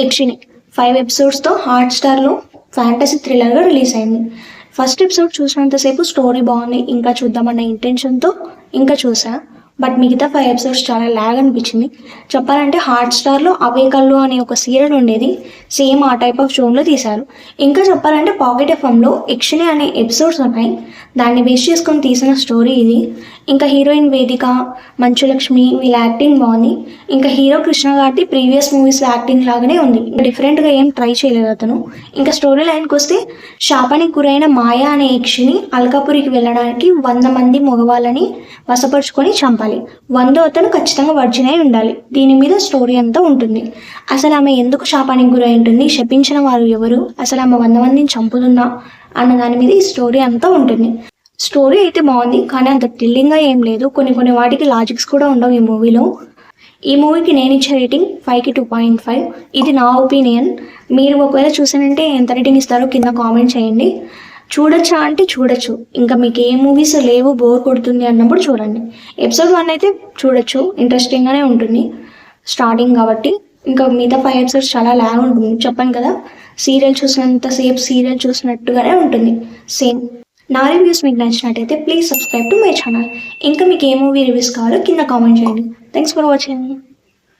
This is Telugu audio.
యక్షిని 5 ఎపిసోడ్స్తో హాట్‌స్టార్‌లో ఫ్యాంటసీ థ్రిల్లర్‌గా రిలీజ్ అయింది. ఫస్ట్ ఎపిసోడ్ చూసినంతసేపు స్టోరీ బాగుంది, ఇంకా చూద్దామన్న ఇంటెన్షన్‌తో ఇంకా చూసా. బట్ మిగతా 5 ఎపిసోడ్స్ చాలా ల్యాగ్ అనిపించింది. చెప్పాలంటే హాట్‌స్టార్‌లో 'అవే కళ్ళు' అనే ఒక సీరియల్ ఉండేది. సేమ్ ఆ టైప్ ఆఫ్ జోన్‌లో తీశారు. ఇంకా చెప్పాలంటే పాకెట్ ఎఫ్ఎంలో 'యక్షిని' అనే ఎపిసోడ్స్ ఉన్నాయి. దాన్ని బేస్ చేసుకొని తీసిన స్టోరీ ఇది. ఇంకా హీరోయిన్ వేదిక, మంచులక్ష్మి వీళ్ళ యాక్టింగ్ బాగుంది. ఇంకా హీరో కృష్ణ గారిది ప్రీవియస్ మూవీస్లో యాక్టింగ్ లాగానే ఉంది. డిఫరెంట్గా ఏం ట్రై చేయలేదు అతను. ఇంకా స్టోరీ లైన్కి వస్తే, శాపానికి గురైన మాయ అనే యక్షిని అల్కాపురికి వెళ్ళడానికి 100 మంది మగవాళ్ళని వశపరుచుకొని చంపాలి. 100వ అతను ఖచ్చితంగా వర్జిన్ అయి ఉండాలి. దీని మీద స్టోరీ అంతా ఉంటుంది. అసలు ఆమె ఎందుకు శాపానికి గురై ఉంటుంది, శపించిన వారు ఎవరు, అసలు ఆమె 100 మందిని చంపుతుందా అన్న దాని మీద ఈ స్టోరీ అంతా ఉంటుంది. స్టోరీ అయితే బాగుంది, కానీ అంత థ్రిల్లింగ్గా ఏం లేదు. కొన్ని వాటికి లాజిక్స్ కూడా ఉండవు ఈ మూవీలో. ఈ మూవీకి నేను ఇచ్చే రేటింగ్ 5కి 2.5. ఇది నా ఒపీనియన్. మీరు ఒకవేళ చూసానంటే ఎంత రేటింగ్ ఇస్తారో కింద కామెంట్ చేయండి. చూడొచ్చా అంటే చూడొచ్చు. ఇంకా మీకు ఏ మూవీస్ లేవు, బోర్ కొడుతుంది అన్నప్పుడు చూడండి. ఎపిసోడ్ 1 అయితే చూడొచ్చు, ఇంట్రెస్టింగ్గానే ఉంటుంది స్టార్టింగ్ కాబట్టి. ఇంకా మిగతా 5 ఎపిసోడ్స్ చాలా ల్యాగ్ ఉంటుంది. చెప్పాను కదా, సీరియల్ చూసినంతసేపు సీరియల్ చూసినట్టుగానే ఉంటుంది సేమ్. నా రివ్యూస్ మీకు నచ్చినట్టయితే please subscribe to my channel. ఇంకా మీకు ఏ మూవీ రివ్యూస్ కావాలో కింద కామెంట్ చేయండి. Thanks for watching.